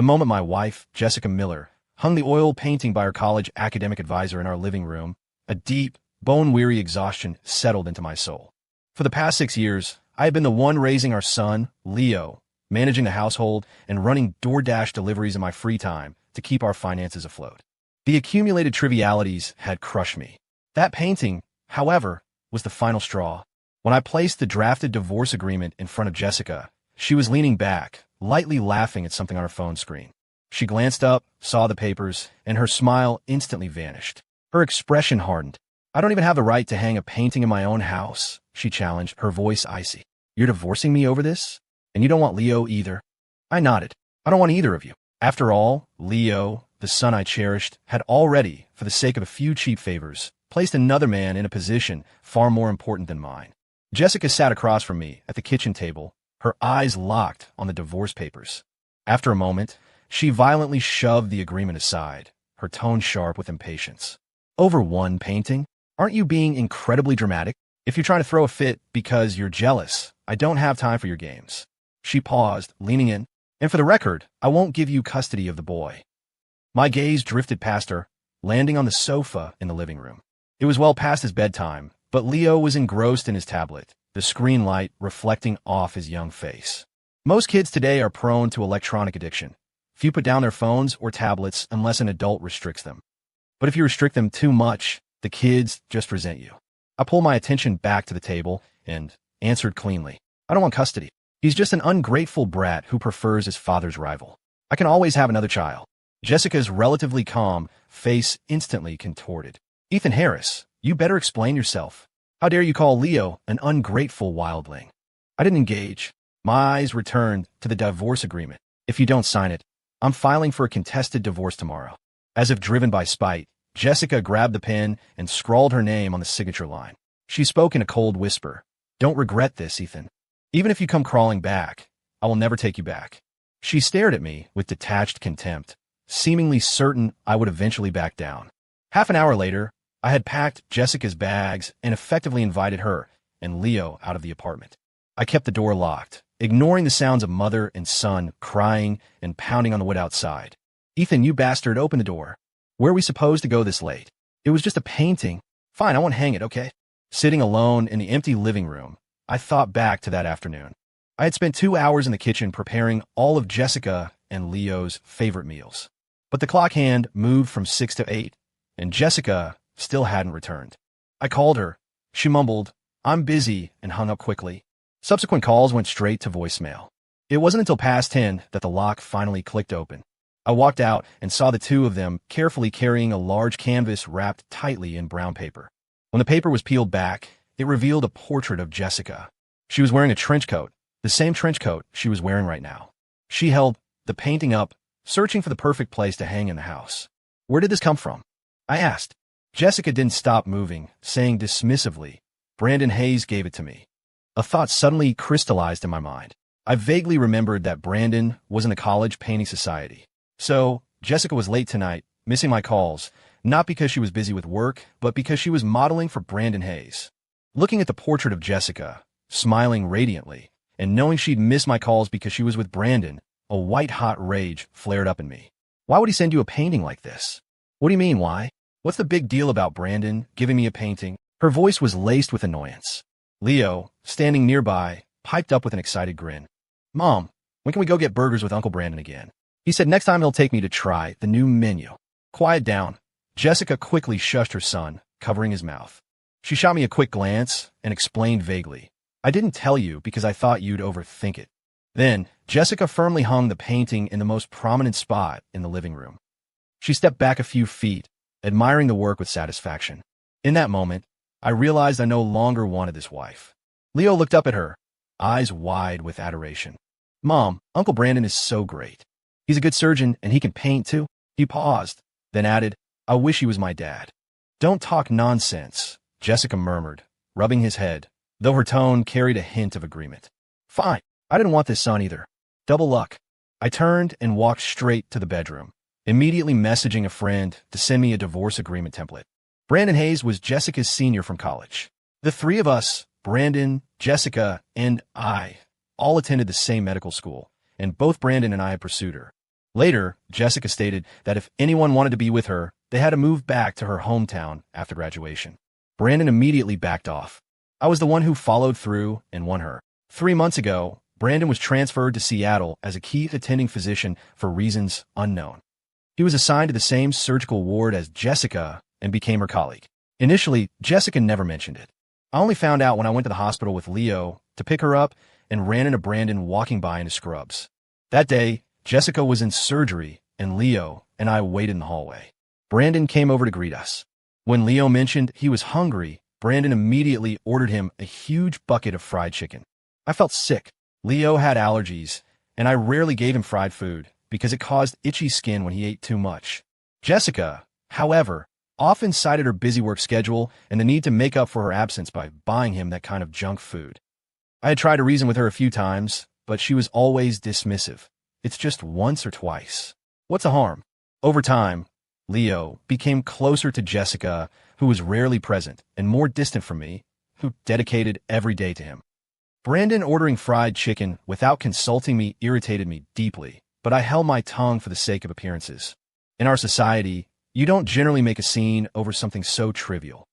The moment my wife, Jessica Miller, hung the oil painting by her college academic advisor in our living room, a deep, bone-weary exhaustion settled into my soul. For the past 6 years, I had been the one raising our son, Leo, managing the household, and running DoorDash deliveries in my free time to keep our finances afloat. The accumulated trivialities had crushed me. That painting, however, was the final straw. When I placed the drafted divorce agreement in front of Jessica, she was leaning back, lightly laughing at something on her phone screen. She glanced up, saw the papers, and her smile instantly vanished. Her expression hardened. "I don't even have the right to hang a painting in my own house," she challenged, her voice icy. "You're divorcing me over this? And you don't want Leo either?" I nodded. "I don't want either of you." After all, Leo, the son I cherished, had already, for the sake of a few cheap favors, placed another man in a position far more important than mine. Jessica sat across from me at the kitchen table, her eyes locked on the divorce papers. After a moment, she violently shoved the agreement aside, her tone sharp with impatience. "Over one painting? Aren't you being incredibly dramatic? If you're trying to throw a fit because you're jealous, I don't have time for your games." She paused, leaning in. "And for the record, I won't give you custody of the boy." My gaze drifted past her, landing on the sofa in the living room. It was well past his bedtime, but Leo was engrossed in his tablet, the screen light reflecting off his young face. Most kids today are prone to electronic addiction. Few put down their phones or tablets unless an adult restricts them. But if you restrict them too much, the kids just resent you. I pulled my attention back to the table and answered cleanly. "I don't want custody. He's just an ungrateful brat who prefers his father's rival. I can always have another child." Jessica's relatively calm face instantly contorted. "Ethan Harris, you better explain yourself. How dare you call Leo an ungrateful wildling?" I didn't engage. My eyes returned to the divorce agreement. "If you don't sign it, I'm filing for a contested divorce tomorrow." As if driven by spite, Jessica grabbed the pen and scrawled her name on the signature line. She spoke in a cold whisper. "Don't regret this, Ethan. Even if you come crawling back, I will never take you back." She stared at me with detached contempt, seemingly certain I would eventually back down. Half an hour later, I had packed Jessica's bags and effectively invited her and Leo out of the apartment. I kept the door locked, ignoring the sounds of mother and son crying and pounding on the wood outside. "Ethan, you bastard, open the door. Where are we supposed to go this late? It was just a painting. Fine, I won't hang it, okay?" Sitting alone in the empty living room, I thought back to that afternoon. I had spent 2 hours in the kitchen preparing all of Jessica and Leo's favorite meals. But the clock hand moved from 6 to 8, and Jessica still hadn't returned. I called her. She mumbled, "I'm busy," and hung up quickly. Subsequent calls went straight to voicemail. It wasn't until past 10 that the lock finally clicked open. I walked out and saw the two of them carefully carrying a large canvas wrapped tightly in brown paper. When the paper was peeled back, it revealed a portrait of Jessica. She was wearing a trench coat, the same trench coat she was wearing right now. She held the painting up, searching for the perfect place to hang in the house. "Where did this come from?" I asked. Jessica didn't stop moving, saying dismissively, "Brandon Hayes gave it to me." A thought suddenly crystallized in my mind. I vaguely remembered that Brandon was in the college painting society. So, Jessica was late tonight, missing my calls, not because she was busy with work, but because she was modeling for Brandon Hayes. Looking at the portrait of Jessica, smiling radiantly, and knowing she'd miss my calls because she was with Brandon, a white-hot rage flared up in me. Why would he send you a painting like this? What do you mean, why? What's the big deal about Brandon giving me a painting? Her voice was laced with annoyance. Leo, standing nearby, piped up with an excited grin. "Mom, when can we go get burgers with Uncle Brandon again? He said next time he'll take me to try the new menu." "Quiet down." Jessica quickly shushed her son, covering his mouth. She shot me a quick glance and explained vaguely, "I didn't tell you because I thought you'd overthink it." Then, Jessica firmly hung the painting in the most prominent spot in the living room. She stepped back a few feet, admiring the work with satisfaction. In that moment, I realized I no longer wanted this wife. Leo looked up at her, eyes wide with adoration. "Mom, Uncle Brandon is so great. He's a good surgeon and he can paint too." He paused, then added, "I wish he was my dad." "Don't talk nonsense," Jessica murmured, rubbing his head, though her tone carried a hint of agreement. "Fine. I didn't want this son either. Double luck." I turned and walked straight to the bedroom, immediately messaging a friend to send me a divorce agreement template. Brandon Hayes was Jessica's senior from college. The three of us, Brandon, Jessica, and I, all attended the same medical school, and both Brandon and I had pursued her. Later, Jessica stated that if anyone wanted to be with her, they had to move back to her hometown after graduation. Brandon immediately backed off. I was the one who followed through and won her. 3 months ago, Brandon was transferred to Seattle as a key attending physician for reasons unknown. He was assigned to the same surgical ward as Jessica and became her colleague. Initially, Jessica never mentioned it. I only found out when I went to the hospital with Leo to pick her up and ran into Brandon walking by in his scrubs. That day, Jessica was in surgery, and Leo and I waited in the hallway. Brandon came over to greet us. When Leo mentioned he was hungry, Brandon immediately ordered him a huge bucket of fried chicken. I felt sick. Leo had allergies, and I rarely gave him fried food because it caused itchy skin when he ate too much. Jessica, however, often cited her busy work schedule and the need to make up for her absence by buying him that kind of junk food. I had tried to reason with her a few times, but she was always dismissive. It's just once or twice. What's the harm? Over time, Leo became closer to Jessica, who was rarely present, and more distant from me, who dedicated every day to him. Brandon ordering fried chicken without consulting me irritated me deeply, but I held my tongue for the sake of appearances. In our society, you don't generally make a scene over something so trivial.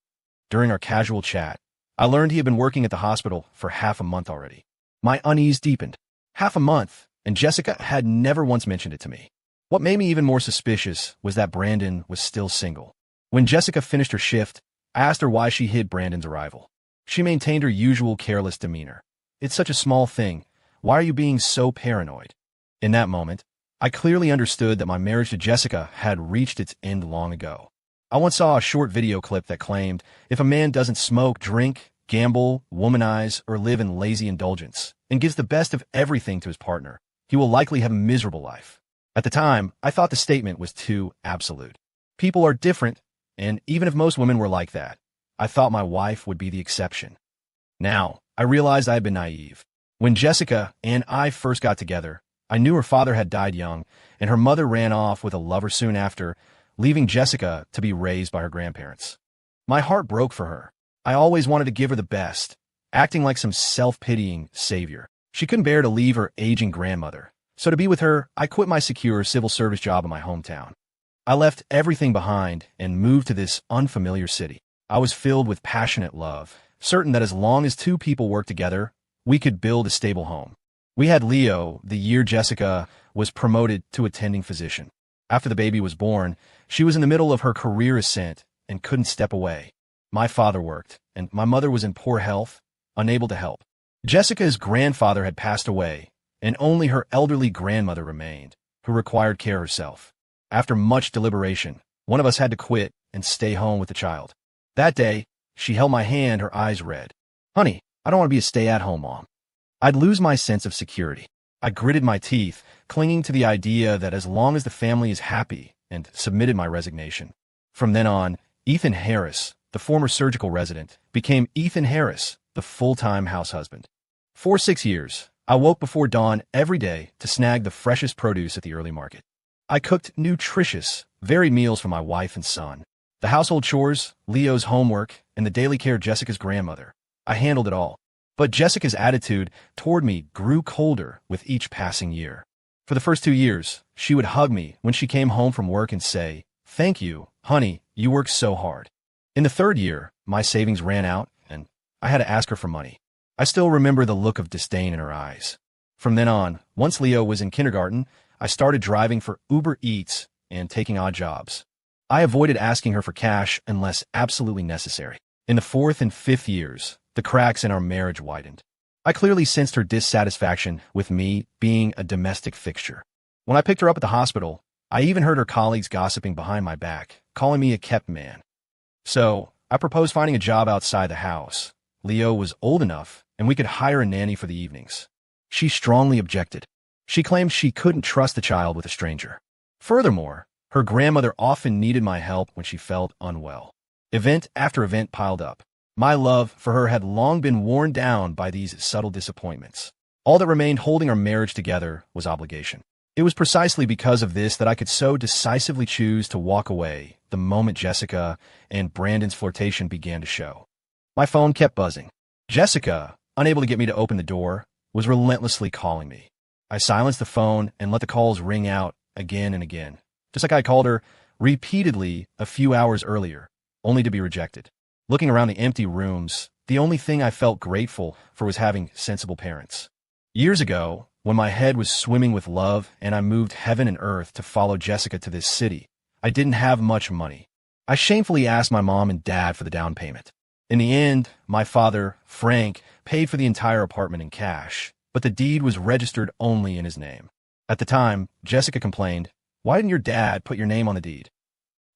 During our casual chat, I learned he had been working at the hospital for half a month already. My unease deepened. Half a month, and Jessica had never once mentioned it to me. What made me even more suspicious was that Brandon was still single. When Jessica finished her shift, I asked her why she hid Brandon's arrival. She maintained her usual careless demeanor. It's such a small thing. Why are you being so paranoid? In that moment, I clearly understood that my marriage to Jessica had reached its end long ago. I once saw a short video clip that claimed if a man doesn't smoke, drink, gamble, womanize, or live in lazy indulgence, and gives the best of everything to his partner, he will likely have a miserable life. At the time, I thought the statement was too absolute. People are different, and even if most women were like that, I thought my wife would be the exception. Now, I realized I had been naive. When Jessica and I first got together, I knew her father had died young, and her mother ran off with a lover soon after, leaving Jessica to be raised by her grandparents. My heart broke for her. I always wanted to give her the best, acting like some self-pitying savior. She couldn't bear to leave her aging grandmother. So to be with her, I quit my secure civil service job in my hometown. I left everything behind and moved to this unfamiliar city. I was filled with passionate love, certain that as long as two people worked together, we could build a stable home. We had Leo the year Jessica was promoted to attending physician. After the baby was born, she was in the middle of her career ascent and couldn't step away. My father worked, and my mother was in poor health, unable to help. Jessica's grandfather had passed away, and only her elderly grandmother remained, who required care herself. After much deliberation, one of us had to quit and stay home with the child. That day, she held my hand, her eyes red. "Honey, I don't want to be a stay-at-home mom." I'd lose my sense of security. I gritted my teeth, clinging to the idea that as long as the family is happy, and submitted my resignation. From then on, Ethan Harris, the former surgical resident, became Ethan Harris, the full-time house husband. For 6 years, I woke before dawn every day to snag the freshest produce at the early market. I cooked nutritious, varied meals for my wife and son. The household chores, Leo's homework, and the daily care of Jessica's grandmother. I handled it all. But Jessica's attitude toward me grew colder with each passing year. For the first 2 years, she would hug me when she came home from work and say, "Thank you, honey, you work so hard." In the third year, my savings ran out, and I had to ask her for money. I still remember the look of disdain in her eyes. From then on, once Leo was in kindergarten, I started driving for Uber Eats and taking odd jobs. I avoided asking her for cash unless absolutely necessary. In the fourth and fifth years, the cracks in our marriage widened. I clearly sensed her dissatisfaction with me being a domestic fixture. When I picked her up at the hospital, I even heard her colleagues gossiping behind my back, calling me a kept man. So, I proposed finding a job outside the house. Leo was old enough, and we could hire a nanny for the evenings. She strongly objected. She claimed she couldn't trust the child with a stranger. Furthermore, her grandmother often needed my help when she felt unwell. Event after event piled up. My love for her had long been worn down by these subtle disappointments. All that remained holding our marriage together was obligation. It was precisely because of this that I could so decisively choose to walk away the moment Jessica and Brandon's flirtation began to show. My phone kept buzzing. Jessica, unable to get me to open the door, was relentlessly calling me. I silenced the phone and let the calls ring out again and again, just like I called her repeatedly a few hours earlier, only to be rejected. Looking around the empty rooms, the only thing I felt grateful for was having sensible parents. Years ago, when my head was swimming with love and I moved heaven and earth to follow Jessica to this city, I didn't have much money. I shamefully asked my mom and dad for the down payment. In the end, my father, Frank, paid for the entire apartment in cash, but the deed was registered only in his name. At the time, Jessica complained, "Why didn't your dad put your name on the deed?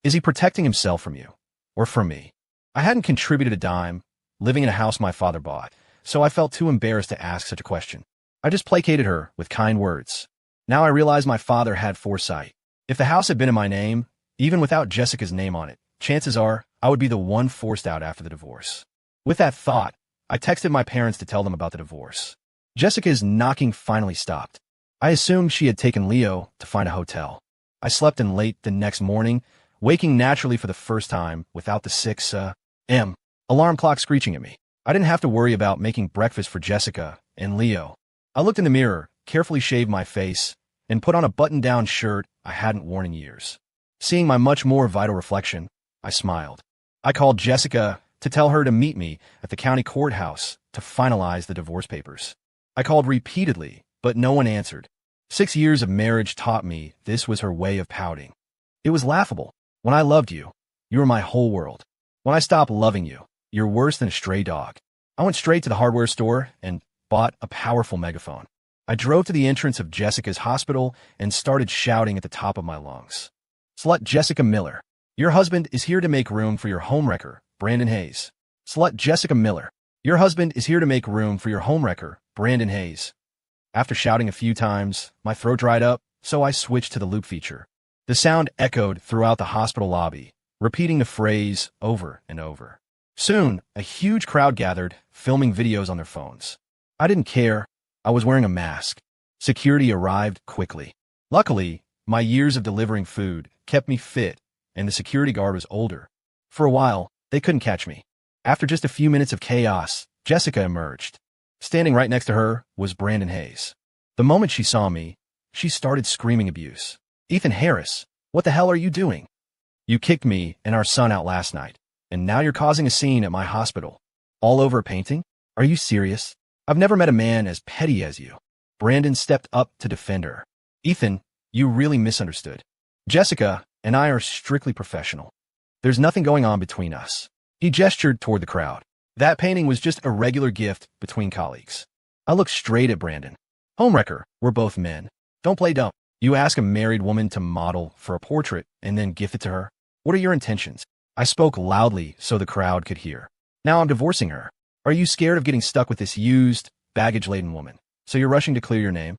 Is he protecting himself from you? Or from me?" I hadn't contributed a dime, living in a house my father bought, so I felt too embarrassed to ask such a question. I just placated her with kind words. Now I realize my father had foresight. If the house had been in my name, even without Jessica's name on it, chances are I would be the one forced out after the divorce. With that thought, I texted my parents to tell them about the divorce. Jessica's knocking finally stopped. I assumed she had taken Leo to find a hotel. I slept in late the next morning, waking naturally for the first time without the 6 a.m. alarm clock screeching at me. I didn't have to worry about making breakfast for Jessica and Leo. I looked in the mirror, carefully shaved my face, and put on a button-down shirt I hadn't worn in years. Seeing my much more vital reflection, I smiled. I called Jessica to tell her to meet me at the county courthouse to finalize the divorce papers. I called repeatedly, but no one answered. 6 years of marriage taught me this was her way of pouting. It was laughable. When I loved you, you were my whole world. When I stopped loving you, you're worse than a stray dog. I went straight to the hardware store and bought a powerful megaphone. I drove to the entrance of Jessica's hospital and started shouting at the top of my lungs. "Slut Jessica Miller, your husband is here to make room for your homewrecker, Brandon Hayes. Slut Jessica Miller, your husband is here to make room for your homewrecker, Brandon Hayes." After shouting a few times, my throat dried up, so I switched to the loop feature. The sound echoed throughout the hospital lobby, repeating the phrase over and over. Soon, a huge crowd gathered, filming videos on their phones. I didn't care. I was wearing a mask. Security arrived quickly. Luckily, my years of delivering food kept me fit, and the security guard was older. For a while, they couldn't catch me. After just a few minutes of chaos, Jessica emerged. Standing right next to her was Brandon Hayes. The moment she saw me, she started screaming abuse. "Ethan Harris, what the hell are you doing? You kicked me and our son out last night, and now you're causing a scene at my hospital. All over a painting? Are you serious? I've never met a man as petty as you." Brandon stepped up to defend her. "Ethan, you really misunderstood. Jessica and I are strictly professional. There's nothing going on between us." He gestured toward the crowd. "That painting was just a regular gift between colleagues." I looked straight at Brandon. "Homewrecker, we're both men. Don't play dumb. You ask a married woman to model for a portrait and then gift it to her? What are your intentions?" I spoke loudly so the crowd could hear. "Now I'm divorcing her. Are you scared of getting stuck with this used, baggage-laden woman? So you're rushing to clear your name?"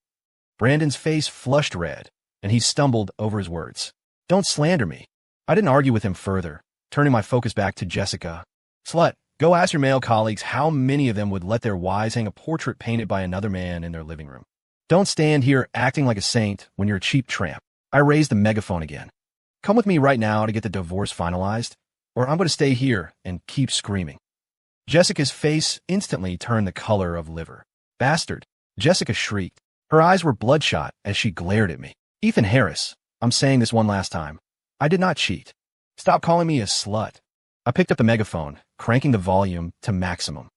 Brandon's face flushed red, and he stumbled over his words. "Don't slander me." I didn't argue with him further, turning my focus back to Jessica. "Slut, go ask your male colleagues how many of them would let their wives hang a portrait painted by another man in their living room. Don't stand here acting like a saint when you're a cheap tramp." I raised the megaphone again. "Come with me right now to get the divorce finalized, or I'm going to stay here and keep screaming." Jessica's face instantly turned the color of liver. "Bastard!" Jessica shrieked. Her eyes were bloodshot as she glared at me. "Ethan Harris, I'm saying this one last time. I did not cheat. Stop calling me a slut." I picked up the megaphone, cranking the volume to maximum.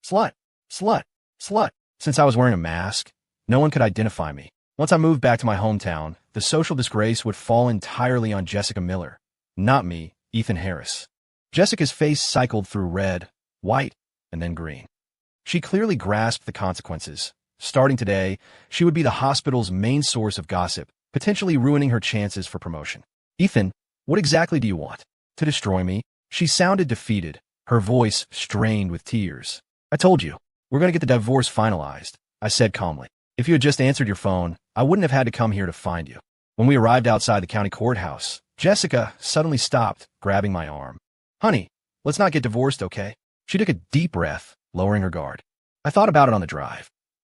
"Slut! Slut! Slut!" Since I was wearing a mask, no one could identify me. Once I moved back to my hometown, the social disgrace would fall entirely on Jessica Miller, not me, Ethan Harris. Jessica's face cycled through red, white, and then green. She clearly grasped the consequences. Starting today, she would be the hospital's main source of gossip, potentially ruining her chances for promotion. "Ethan, what exactly do you want? To destroy me?" She sounded defeated, her voice strained with tears. "I told you, we're going to get the divorce finalized," I said calmly. "If you had just answered your phone, I wouldn't have had to come here to find you." When we arrived outside the county courthouse, Jessica suddenly stopped, grabbing my arm. "Honey, let's not get divorced, okay?" She took a deep breath, lowering her guard. I thought about it on the drive.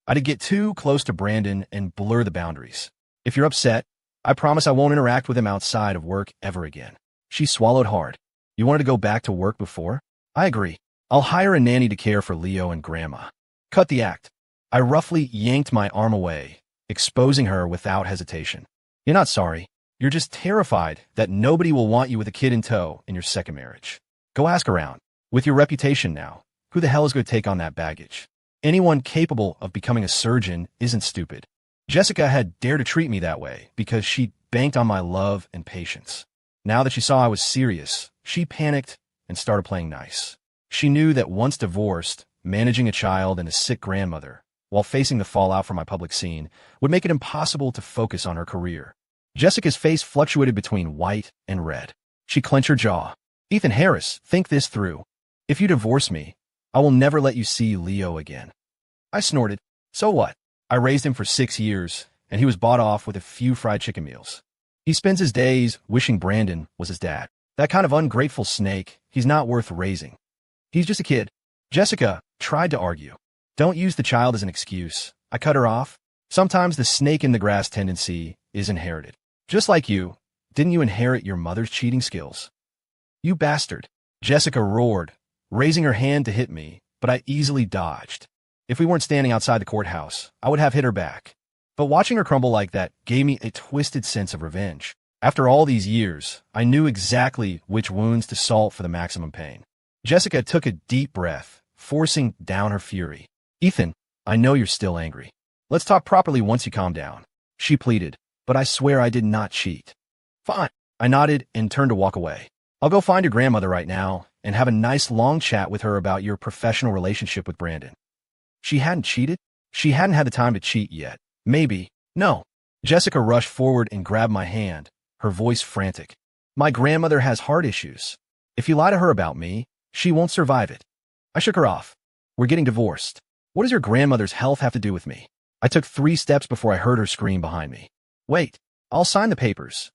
I'd get too close to Brandon and blur the boundaries. "If you're upset, I promise I won't interact with him outside of work ever again." She swallowed hard. "You wanted to go back to work before?" "I agree. I'll hire a nanny to care for Leo and Grandma." "Cut the act." I roughly yanked my arm away, exposing her without hesitation. You're not sorry. You're just terrified that nobody will want you with a kid in tow in your second marriage. Go ask around. With your reputation now, who the hell is going to take on that baggage? Anyone capable of becoming a surgeon isn't stupid. Jessica had dared to treat me that way because she banked on my love and patience. Now that she saw I was serious, she panicked and started playing nice. She knew that once divorced, managing a child and a sick grandmother, while facing the fallout from my public scene, would make it impossible to focus on her career. Jessica's face fluctuated between white and red. She clenched her jaw. Ethan Harris, think this through. If you divorce me, I will never let you see Leo again. I snorted. So what? I raised him for 6 years, and he was bought off with a few fried chicken meals. He spends his days wishing Brandon was his dad. That kind of ungrateful snake, he's not worth raising. He's just a kid. Jessica tried to argue. Don't use the child as an excuse. I cut her off. Sometimes the snake in the grass tendency is inherited. Just like you, didn't you inherit your mother's cheating skills? You bastard. Jessica roared, raising her hand to hit me, but I easily dodged. If we weren't standing outside the courthouse, I would have hit her back. But watching her crumble like that gave me a twisted sense of revenge. After all these years, I knew exactly which wounds to salt for the maximum pain. Jessica took a deep breath, forcing down her fury. Ethan, I know you're still angry. Let's talk properly once you calm down. She pleaded, but I swear I did not cheat. Fine. I nodded and turned to walk away. I'll go find your grandmother right now and have a nice long chat with her about your professional relationship with Brandon. She hadn't cheated? She hadn't had the time to cheat yet. Maybe. No. Jessica rushed forward and grabbed my hand, her voice frantic. My grandmother has heart issues. If you lie to her about me, she won't survive it. I shook her off. We're getting divorced. What does your grandmother's health have to do with me? I took 3 steps before I heard her scream behind me. Wait, I'll sign the papers.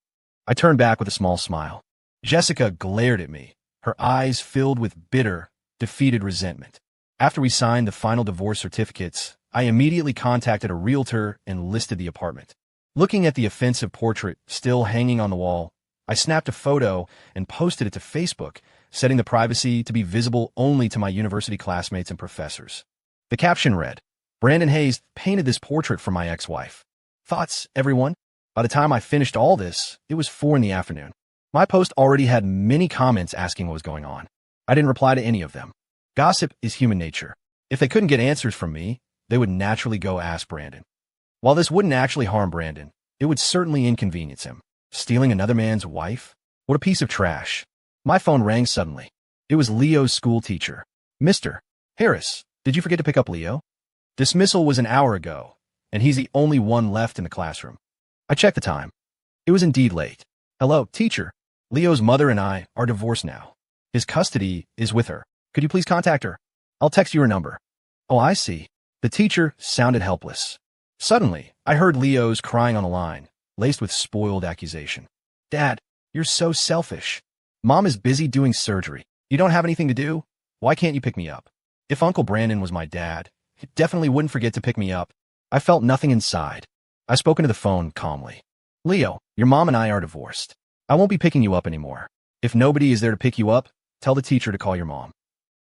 I turned back with a small smile. Jessica glared at me, her eyes filled with bitter, defeated resentment. After we signed the final divorce certificates, I immediately contacted a realtor and listed the apartment. Looking at the offensive portrait still hanging on the wall, I snapped a photo and posted it to Facebook, setting the privacy to be visible only to my university classmates and professors. The caption read, Brandon Hayes painted this portrait for my ex-wife. Thoughts, everyone? By the time I finished all this, it was 4 in the afternoon. My post already had many comments asking what was going on. I didn't reply to any of them. Gossip is human nature. If they couldn't get answers from me, they would naturally go ask Brandon. While this wouldn't actually harm Brandon, it would certainly inconvenience him. Stealing another man's wife? What a piece of trash. My phone rang suddenly. It was Leo's school teacher. Mr. Harris, did you forget to pick up Leo? Dismissal was an hour ago, and he's the only one left in the classroom. I checked the time. It was indeed late. Hello, teacher. Leo's mother and I are divorced now. His custody is with her. Could you please contact her? I'll text you her number. Oh, I see. The teacher sounded helpless. Suddenly, I heard Leo's crying on the line, laced with spoiled accusation. Dad, you're so selfish. Mom is busy doing surgery. You don't have anything to do? Why can't you pick me up? If Uncle Brandon was my dad, he definitely wouldn't forget to pick me up. I felt nothing inside. I spoke into the phone calmly. Leo, your mom and I are divorced. I won't be picking you up anymore. If nobody is there to pick you up, tell the teacher to call your mom.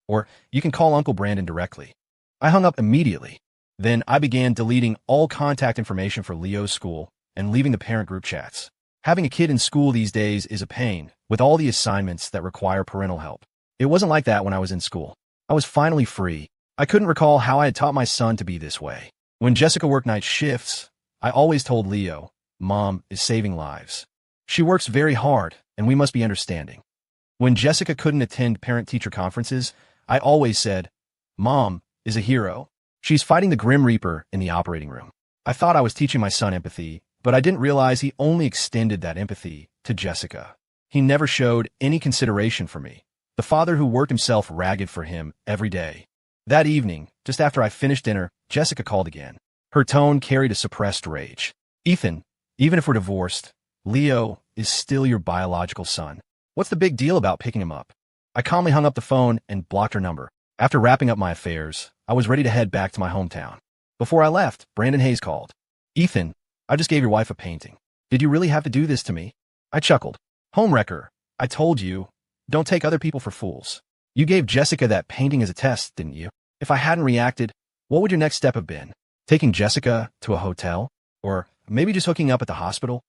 Or you can call Uncle Brandon directly. I hung up immediately. Then I began deleting all contact information for Leo's school and leaving the parent group chats. Having a kid in school these days is a pain, with all the assignments that require parental help. It wasn't like that when I was in school. I was finally free. I couldn't recall how I had taught my son to be this way. When Jessica worked night shifts, I always told Leo, Mom is saving lives. She works very hard, and we must be understanding. When Jessica couldn't attend parent-teacher conferences, I always said, Mom is a hero. She's fighting the Grim Reaper in the operating room. I thought I was teaching my son empathy, but I didn't realize he only extended that empathy to Jessica. He never showed any consideration for me, the father who worked himself ragged for him every day. That evening, just after I finished dinner, Jessica called again. Her tone carried a suppressed rage. Ethan, even if we're divorced, Leo is still your biological son. What's the big deal about picking him up? I calmly hung up the phone and blocked her number. After wrapping up my affairs, I was ready to head back to my hometown. Before I left, Brandon Hayes called. Ethan, I just gave your wife a painting. Did you really have to do this to me? I chuckled. Homewrecker, I told you, don't take other people for fools. You gave Jessica that painting as a test, didn't you? If I hadn't reacted, what would your next step have been? Taking Jessica to a hotel? Or maybe just hooking up at the hospital?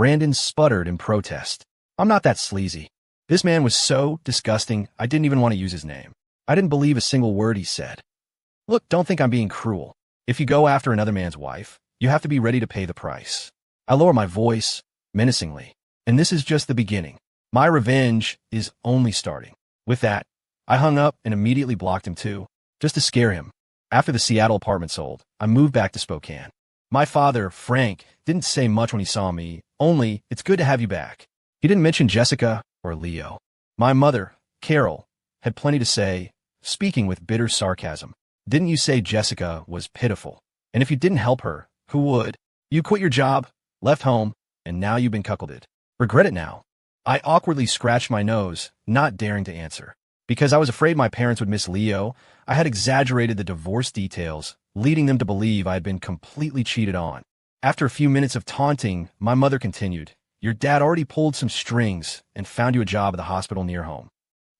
Brandon sputtered in protest. I'm not that sleazy. This man was so disgusting, I didn't even want to use his name. I didn't believe a single word he said. Look, don't think I'm being cruel. If you go after another man's wife, you have to be ready to pay the price. I lower my voice, menacingly. And this is just the beginning. My revenge is only starting. With that, I hung up and immediately blocked him too, just to scare him. After the Seattle apartment sold, I moved back to Spokane. My father, Frank, didn't say much when he saw me, only, "It's good to have you back." He didn't mention Jessica or Leo. My mother, Carol, had plenty to say, speaking with bitter sarcasm. "Didn't you say Jessica was pitiful? And if you didn't help her, who would? You quit your job, left home, and now you've been cuckolded. Regret it now." I awkwardly scratched my nose, not daring to answer. Because I was afraid my parents would miss Leo, I had exaggerated the divorce details, leading them to believe I had been completely cheated on. After a few minutes of taunting, my mother continued, "Your dad already pulled some strings and found you a job at the hospital near home.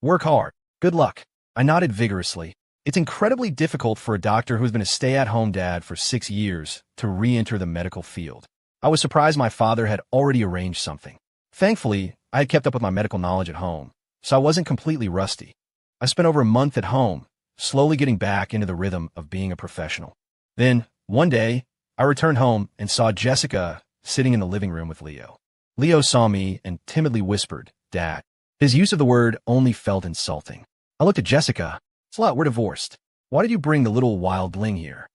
Work hard. Good luck." I nodded vigorously. It's incredibly difficult for a doctor who has been a stay-at-home dad for 6 years to re-enter the medical field. I was surprised my father had already arranged something. Thankfully, I had kept up with my medical knowledge at home, so I wasn't completely rusty. I spent over a month at home, slowly getting back into the rhythm of being a professional. Then, one day, I returned home and saw Jessica sitting in the living room with Leo. Leo saw me and timidly whispered, "Dad." His use of the word only felt insulting. I looked at Jessica. "Slut, we're divorced. Why did you bring the little wildling here?"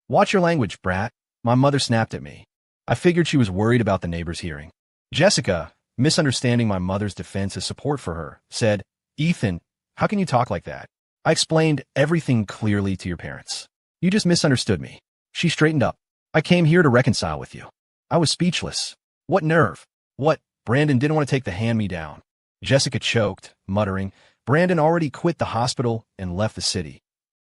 "Watch your language, brat." My mother snapped at me. I figured she was worried about the neighbors hearing. Jessica, misunderstanding my mother's defense as support for her, said, "Ethan, how can you talk like that? I explained everything clearly to your parents. You just misunderstood me." She straightened up. "I came here to reconcile with you." I was speechless. What nerve? What? Brandon didn't want to take the hand-me-down. Jessica choked, muttering, "Brandon already quit the hospital and left the city."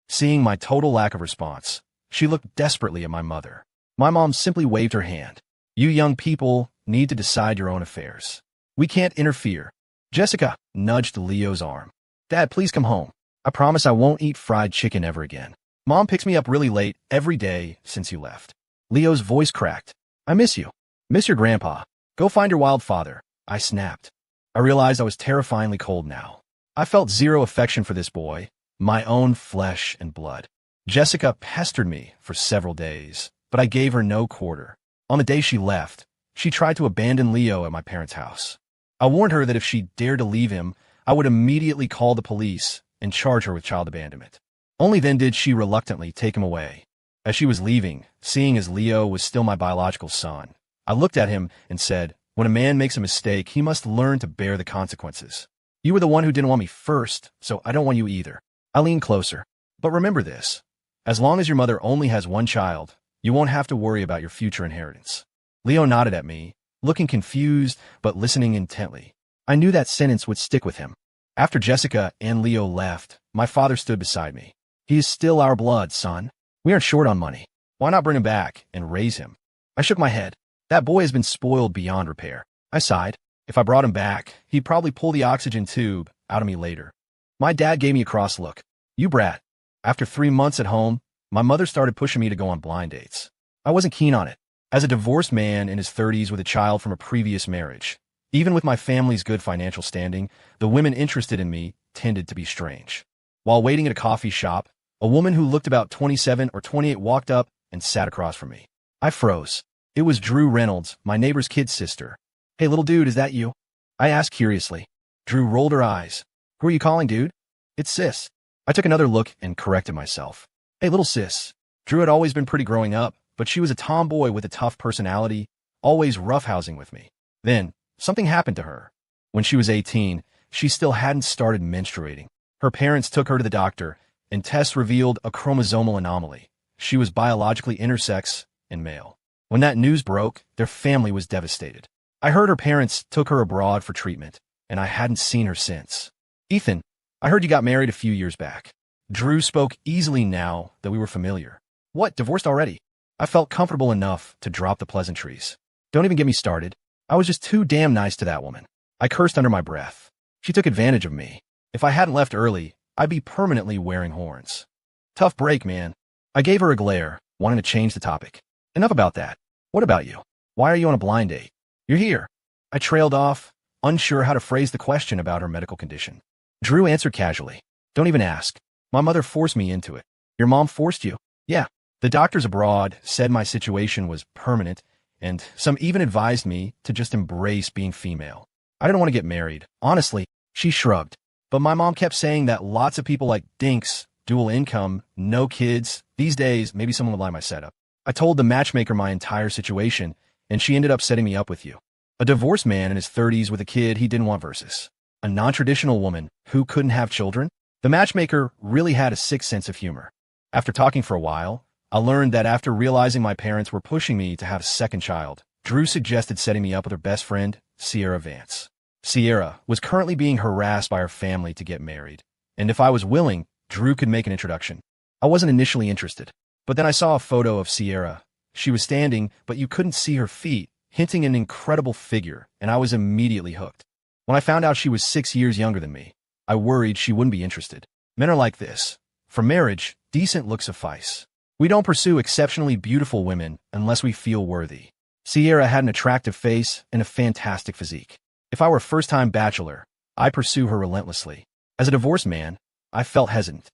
Seeing my total lack of response, she looked desperately at my mother. My mom simply waved her hand. "You young people need to decide your own affairs. We can't interfere." Jessica nudged Leo's arm. "Dad, please come home. I promise I won't eat fried chicken ever again. Mom picks me up really late every day since you left." Leo's voice cracked. "I miss you. Miss your grandpa. Go find your wild father." I snapped. I realized I was terrifyingly cold now. I felt zero affection for this boy, my own flesh and blood. Jessica pestered me for several days, but I gave her no quarter. On the day she left, she tried to abandon Leo at my parents' house. I warned her that if she dared to leave him, I would immediately call the police and charge her with child abandonment. Only then did she reluctantly take him away. As she was leaving, seeing as Leo was still my biological son, I looked at him and said, "When a man makes a mistake, he must learn to bear the consequences. You were the one who didn't want me first, so I don't want you either." I leaned closer. "But remember this. As long as your mother only has one child, you won't have to worry about your future inheritance." Leo nodded at me, looking confused but listening intently. I knew that sentence would stick with him. After Jessica and Leo left, my father stood beside me. "He is still our blood, son. We aren't short on money. Why not bring him back and raise him?" I shook my head. "That boy has been spoiled beyond repair." I sighed. If I brought him back, he'd probably pull the oxygen tube out of me later. My dad gave me a cross look. "You brat." After 3 months at home, my mother started pushing me to go on blind dates. I wasn't keen on it. As a divorced man in his 30s with a child from a previous marriage, even with my family's good financial standing, the women interested in me tended to be strange. While waiting at a coffee shop, a woman who looked about 27 or 28 walked up and sat across from me. I froze. It was Drew Reynolds, my neighbor's kid sister. "Hey, little dude, is that you?" I asked curiously. Drew rolled her eyes. "Who are you calling, dude?" "It's sis." I took another look and corrected myself. "Hey, little sis." Drew had always been pretty growing up, but she was a tomboy with a tough personality, always roughhousing with me. Then, something happened to her. When she was 18, she still hadn't started menstruating. Her parents took her to the doctor, and tests revealed a chromosomal anomaly. She was biologically intersex and male. When that news broke, their family was devastated. I heard her parents took her abroad for treatment, and I hadn't seen her since. "Ethan, I heard you got married a few years back." Drew spoke easily now that we were familiar. "What, divorced already?" I felt comfortable enough to drop the pleasantries. "Don't even get me started. I was just too damn nice to that woman." I cursed under my breath. She took advantage of me. If I hadn't left early, I'd be permanently wearing horns. "Tough break, man." I gave her a glare, wanting to change the topic. "Enough about that. What about you? Why are you on a blind date?" You're here. I trailed off, unsure how to phrase the question about her medical condition. Drew answered casually. Don't even ask. My mother forced me into it. Your mom forced you? Yeah. The doctors abroad said my situation was permanent, and some even advised me to just embrace being female. I didn't want to get married. Honestly, she shrugged. But my mom kept saying that lots of people like dinks, dual income, no kids. These days, maybe someone would lie my setup. I told the matchmaker my entire situation, and she ended up setting me up with you. A divorced man in his 30s with a kid he didn't want versus a non-traditional woman who couldn't have children. The matchmaker really had a sick sense of humor. After talking for a while, I learned that after realizing my parents were pushing me to have a second child, Drew suggested setting me up with her best friend, Sierra Vance. Sierra was currently being harassed by her family to get married, and if I was willing, Drew could make an introduction. I wasn't initially interested, but then I saw a photo of Sierra. She was standing, but you couldn't see her feet, hinting an incredible figure, and I was immediately hooked. When I found out she was 6 years younger than me, I worried she wouldn't be interested. Men are like this. For marriage, decent looks suffice. We don't pursue exceptionally beautiful women unless we feel worthy. Sierra had an attractive face and a fantastic physique. If I were a first-time bachelor, I'd pursue her relentlessly. As a divorced man, I felt hesitant.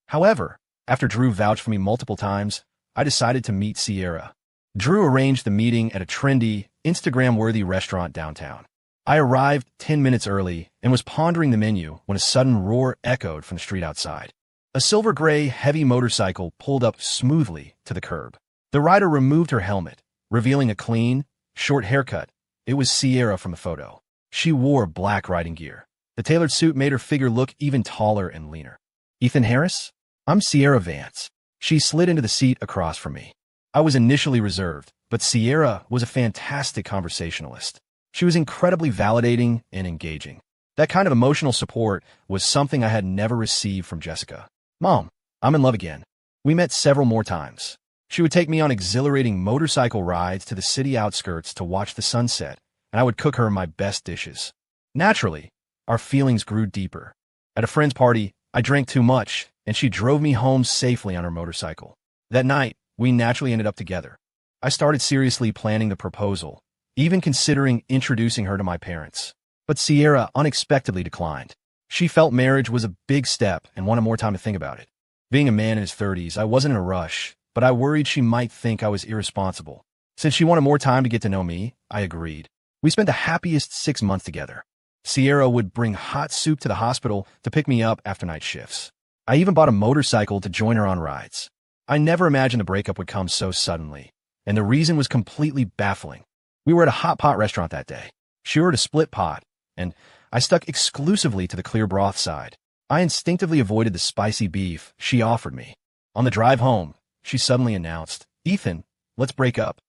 However, after Drew vouched for me multiple times, I decided to meet Sierra. Drew arranged the meeting at a trendy, Instagram-worthy restaurant downtown. I arrived 10 minutes early and was pondering the menu when a sudden roar echoed from the street outside. A silver-gray, heavy motorcycle pulled up smoothly to the curb. The rider removed her helmet, revealing a clean, short haircut. It was Sierra from the photo. She wore black riding gear. The tailored suit made her figure look even taller and leaner. Ethan Harris? I'm Sierra Vance. She slid into the seat across from me. I was initially reserved, but Sierra was a fantastic conversationalist. She was incredibly validating and engaging. That kind of emotional support was something I had never received from Jessica. Mom, I'm in love again. We met several more times. She would take me on exhilarating motorcycle rides to the city outskirts to watch the sunset, and I would cook her my best dishes. Naturally, our feelings grew deeper. At a friend's party, I drank too much, and she drove me home safely on her motorcycle. That night, we naturally ended up together. I started seriously planning the proposal, even considering introducing her to my parents. But Sierra unexpectedly declined. She felt marriage was a big step and wanted more time to think about it. Being a man in his 30s, I wasn't in a rush, but I worried she might think I was irresponsible. Since she wanted more time to get to know me, I agreed. We spent the happiest 6 months together. Sierra would bring hot soup to the hospital to pick me up after night shifts. I even bought a motorcycle to join her on rides. I never imagined the breakup would come so suddenly, and the reason was completely baffling. We were at a hot pot restaurant that day. She ordered a split pot, and I stuck exclusively to the clear broth side. I instinctively avoided the spicy beef she offered me. On the drive home, she suddenly announced, "Ethan, let's break up."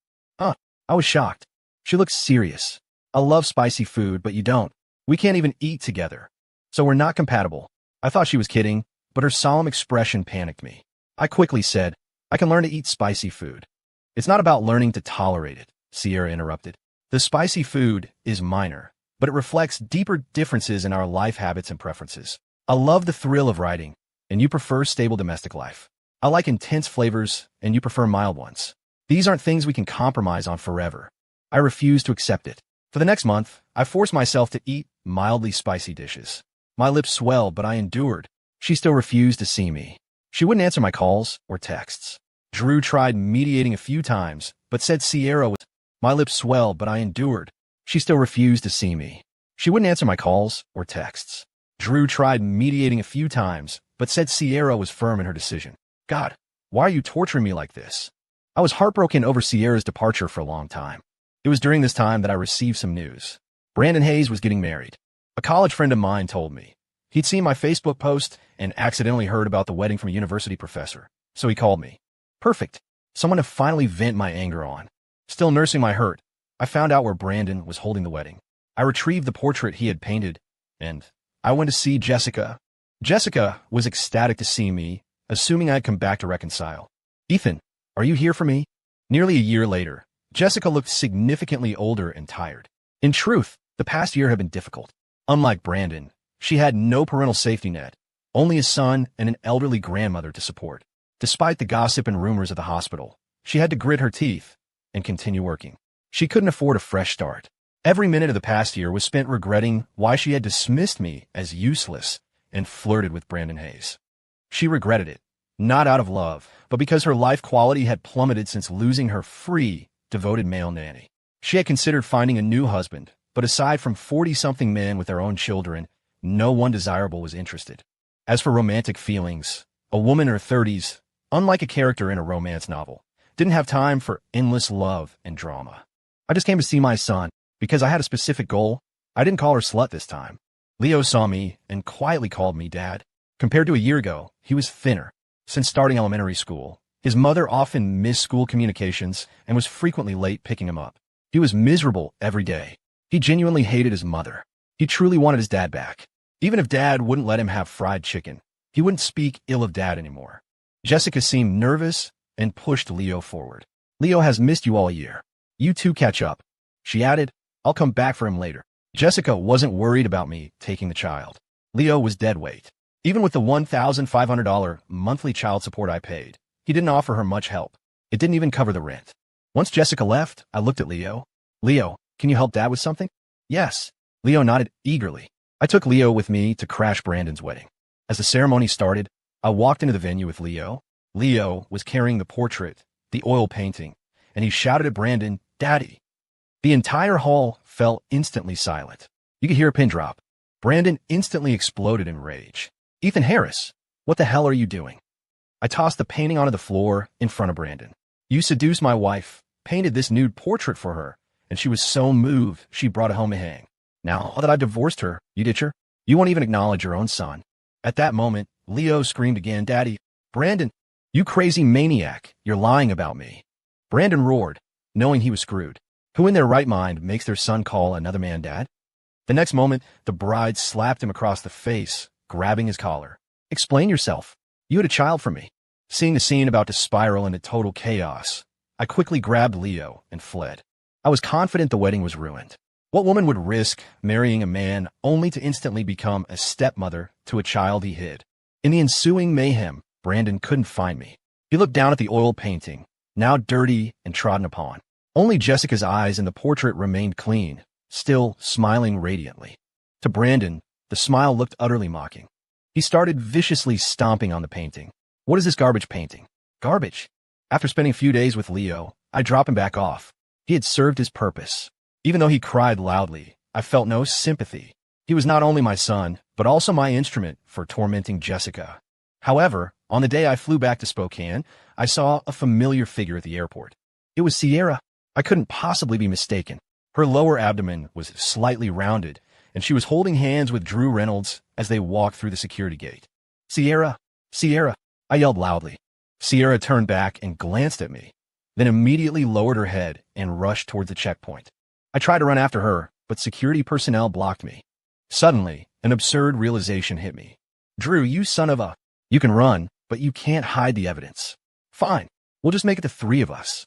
I was shocked. She looked serious. I love spicy food, but you don't. We can't even eat together. So we're not compatible. I thought she was kidding, but her solemn expression panicked me. I quickly said, I can learn to eat spicy food. It's not about learning to tolerate it, Sierra interrupted. The spicy food is minor, but it reflects deeper differences in our life habits and preferences. I love the thrill of writing, and you prefer stable domestic life. I like intense flavors, and you prefer mild ones. These aren't things we can compromise on forever. I refuse to accept it. For the next month, I forced myself to eat mildly spicy dishes. My lips swelled, but I endured. She still refused to see me. She wouldn't answer my calls or texts. Drew tried mediating a few times, but said Sierra was... My lips swelled, but I endured. She still refused to see me. She wouldn't answer my calls or texts. Drew tried mediating a few times, but said Sierra was firm in her decision. God, why are you torturing me like this? I was heartbroken over Sierra's departure for a long time. It was during this time that I received some news. Brandon Hayes was getting married. A college friend of mine told me. He'd seen my Facebook post and accidentally heard about the wedding from a university professor, so he called me. Perfect. Someone to finally vent my anger on. Still nursing my hurt, I found out where Brandon was holding the wedding. I retrieved the portrait he had painted, and I went to see Jessica. Jessica was ecstatic to see me, assuming I'd come back to reconcile. Ethan, are you here for me? Nearly a year later, Jessica looked significantly older and tired. In truth, the past year had been difficult. Unlike Brandon, she had no parental safety net, only a son and an elderly grandmother to support. Despite the gossip and rumors of the hospital, she had to grit her teeth and continue working. She couldn't afford a fresh start. Every minute of the past year was spent regretting why she had dismissed me as useless and flirted with Brandon Hayes. She regretted it, not out of love, but because her life quality had plummeted since losing her free, devoted male nanny. She had considered finding a new husband, but aside from 40-something men with their own children, no one desirable was interested. As for romantic feelings, a woman in her 30s, unlike a character in a romance novel, didn't have time for endless love and drama. I just came to see my son. Because I had a specific goal, I didn't call her slut this time. Leo saw me and quietly called me Dad. Compared to a year ago, he was thinner. Since starting elementary school, his mother often missed school communications and was frequently late picking him up. He was miserable every day. He genuinely hated his mother. He truly wanted his dad back. Even if Dad wouldn't let him have fried chicken, he wouldn't speak ill of Dad anymore. Jessica seemed nervous and pushed Leo forward. Leo has missed you all year. You two catch up. She added, I'll come back for him later. Jessica wasn't worried about me taking the child. Leo was dead weight. Even with the $1,500 monthly child support I paid, he didn't offer her much help. It didn't even cover the rent. Once Jessica left, I looked at Leo. Leo, can you help Dad with something? Yes. Leo nodded eagerly. I took Leo with me to crash Brandon's wedding. As the ceremony started, I walked into the venue with Leo. Leo was carrying the portrait, the oil painting, and he shouted at Brandon, Daddy. The entire hall fell instantly silent. You could hear a pin drop. Brandon instantly exploded in rage. Ethan Harris, what the hell are you doing? I tossed the painting onto the floor in front of Brandon. You seduced my wife, painted this nude portrait for her, and she was so moved she brought it home to hang. Now that I've divorced her, you ditch her? You won't even acknowledge your own son. At that moment, Leo screamed again, Daddy, Brandon, you crazy maniac, you're lying about me. Brandon roared, knowing he was screwed. Who in their right mind makes their son call another man dad? The next moment, the bride slapped him across the face, grabbing his collar. Explain yourself. You had a child from me. Seeing the scene about to spiral into total chaos, I quickly grabbed Leo and fled. I was confident the wedding was ruined. What woman would risk marrying a man only to instantly become a stepmother to a child he hid? In the ensuing mayhem, Brandon couldn't find me. He looked down at the oil painting, now dirty and trodden upon. Only Jessica's eyes in the portrait remained clean, still smiling radiantly. To Brandon, the smile looked utterly mocking. He started viciously stomping on the painting. What is this garbage painting? Garbage? After spending a few days with Leo, I dropped him back off. He had served his purpose. Even though he cried loudly, I felt no sympathy. He was not only my son, but also my instrument for tormenting Jessica. However, on the day I flew back to Spokane, I saw a familiar figure at the airport. It was Sierra. I couldn't possibly be mistaken. Her lower abdomen was slightly rounded, and she was holding hands with Drew Reynolds as they walked through the security gate. Sierra! Sierra! I yelled loudly. Sierra turned back and glanced at me, then immediately lowered her head and rushed towards the checkpoint. I tried to run after her, but security personnel blocked me. Suddenly, an absurd realization hit me. Drew, you son of a... You can run, but you can't hide the evidence. Fine, we'll just make it the three of us.